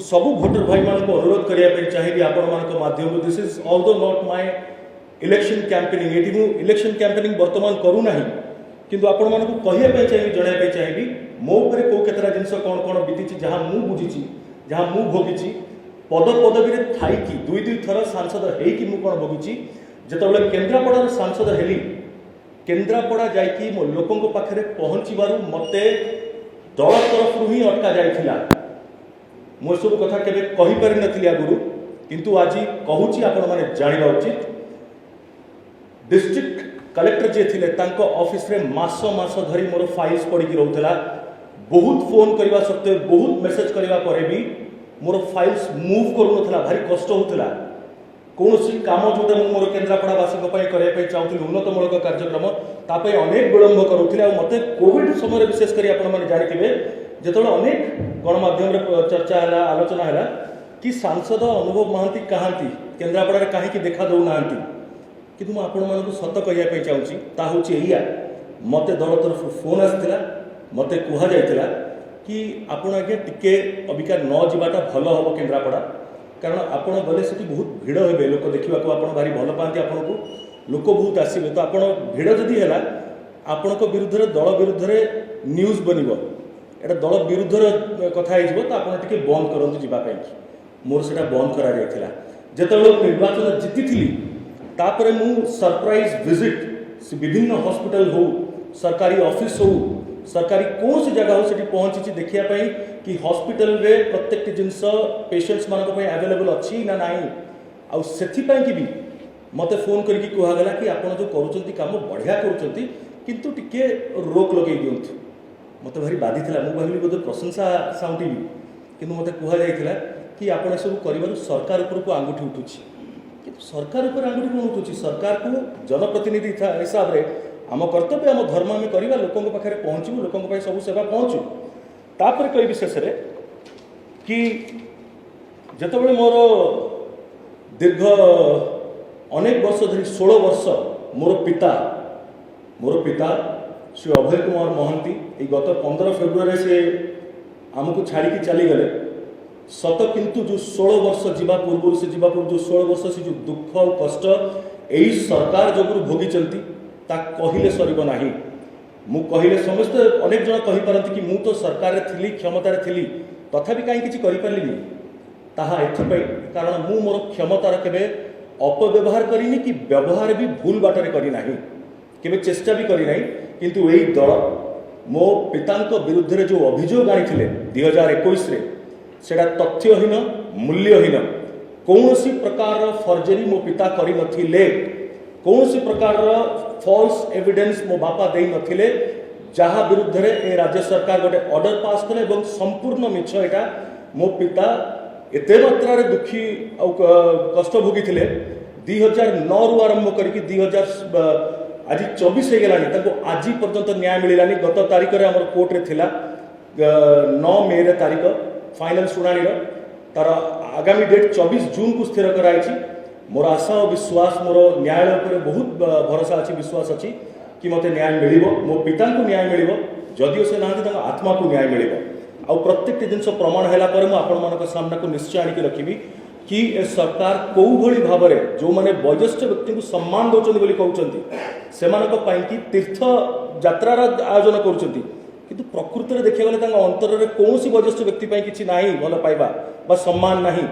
सबू भोटर भाई मान को अनुरोध करने चाहिए आपण मान माध्यम this is although not my election campaigning ये मु इलेक्शन कैंपेनिंग वर्तमान करूना किंतु आपण मान को कहवाई चाहिए जनवाई चाहिए मो उपरे को केतरा जिनस कौन कौन बीती जहाँ मु बुझी जहाँ मु भोगी पद पदवी थी दुई दुई थर सांसद हो कौन भोगी जिते केन्द्रापड़ा सांसद हेली केन्द्रापड़ा जाकि मो लोकों पाखे पहुँचबार मत दल तरफ ही अटका जाइथिला मो सब कथा केबे कहि पारि नथिली आगुरु किंतु आज कहूची आपण माने जानिबा उचित डिस्ट्रिक्ट कलेक्टर जे थिले तांको ऑफिस रे मासो मासो धरी मोर फाइल्स पड़ी रहउतला बहुत फोन करबा सत्ते बहुत मेसेज करबा परे भी मोर फाइल्स मूव करू नथला भारी कष्ट होतला कौनसी काम जोटे मोर केन्द्रापड़ावासी करने चाहूँगी उन्नतमूलक कार्यक्रम तापे अनेक विलंब करुले मत कोविड समय विशेष कर आपने जानते जो अनेक गणमाध्यम चर्चा है आलोचना है कि सांसद अनुभव महांती कहांती केन्द्रापड़ा कहीं देखा दौना कि आपण मान सत कहवाई चाहूँगी ताऊँ मत दल तरफ फोन आसाला मत कहुला कि आपण आज्ञा टिके अबिका न जाटा भल हम केन्द्रापड़ा कारण आपण गले से बहुत भिड़ हे लोक देखा भारी भल पाती आपन को लोक बहुत आसवे तो आप भिड़ जदि है आपण विरुद्ध दल विरुद्ध न्यूज बनब एटा दल विरुद्ध कथा हो तो आप बंद करूँ जावाई मोर से बंद करा जो निर्वाचन जीति तापर मु सरप्राइज विजिट विभिन्न हॉस्पिटल हो सरकारी ऑफिस हो सरकारी कौन सी जगह हो से पहुंची देखापी कि हॉस्पिटल रे प्रत्येक जिनस पेशेंट्स मान अवेलेबल अच्छी ना नाई आउ से भी मत फोन करके कहगला कि आप जो करुँच कम बढ़िया करुँच किंतु टिके रोक लगे दिंतु मत भारी बाधी था मुझे भाविली बोधे प्रशंसा साउंटिबी कि मत कहला कि आप सब कर सरकार उपरको आंगुठी उठुची कि सरकार उपर आंगुठी कौन उठुची सरकार को जनप्रतिनिधि हिसाब से आम कर्तव्य आम धर्म आम करवा लोकों पाखे पहुँचू लोकों सब सेवा पहुँचू तापर कई विशेष कि जितेबाला मोर दीर्घ अनेक वर्ष धरी 16 वर्ष मोर पिता श्री अभय कुमार महांती गत 15 फेब्रुआरी से आमको छाड़ी चलीगले सत किंतु जो 16 वर्ष जीवा पूर्व से जो 16 वर्ष से जो दुख और कष्ट यही सरकार जो भोगी कहले सर ना मु कहले समस्ते अनेक जन कहीपारती कि मु तो सरकार थी क्षमतार थी तथापि कहीं किसी करें ताहा एथपाई कारण मु मोर क्षमतार केबे अपव्यवहार करनी कि व्यवहार भी भूल बाटर करना केबे चेष्टा भी करना किंतु यही दल मो पिता विरुद्ध रे जो अभियोग आनी 2021 सेटा तथ्यहीन मूल्यहीन कौन सी प्रकार फर्जरी मो पिता कर नथिले कौन सी प्रकार फॉल्स एविडेंस मो बापा दे नथिले जहाँ विरुद्ध रे ए राज्य सरकार गोटे ऑर्डर पास कले और संपूर्ण मिछ एटा मो पिता एते मात्रा रे दुखी कष्ट भोगी थे 2009 रु आरंभ करके 2000 आज 24 हो आज पर्यंत न्याय मिलानी गत तारीख में आम कोर्ट रे थिला 9 मे रे तारीख फाइनल शुणाणी तार आगामी डेट 24 जून को स्थिर कराई मोर आशा और विश्वास मोर न्यायालय पर बहुत भरोसा अच्छी विश्वास अच्छी कि मत न्याय मिल मो पिता को न्याय मिल जदिओ से ना आत्मा को न्याय मिल आ प्रत्येक जिन प्रमाण है आपण सामना को निश्चय आणिक रखी कि ए सरकार कौ भली भाव में जो मैंने वयोज्येष्ठ व्यक्ति को सम्मान दौरान कहते से तीर्थ यात्रार आयोजन कर किंतु प्रकृति में देखा गले अंतर में कौन वयोज्येष्ठ व्यक्ति किसी ना भल पाइबा सम्मान नहीं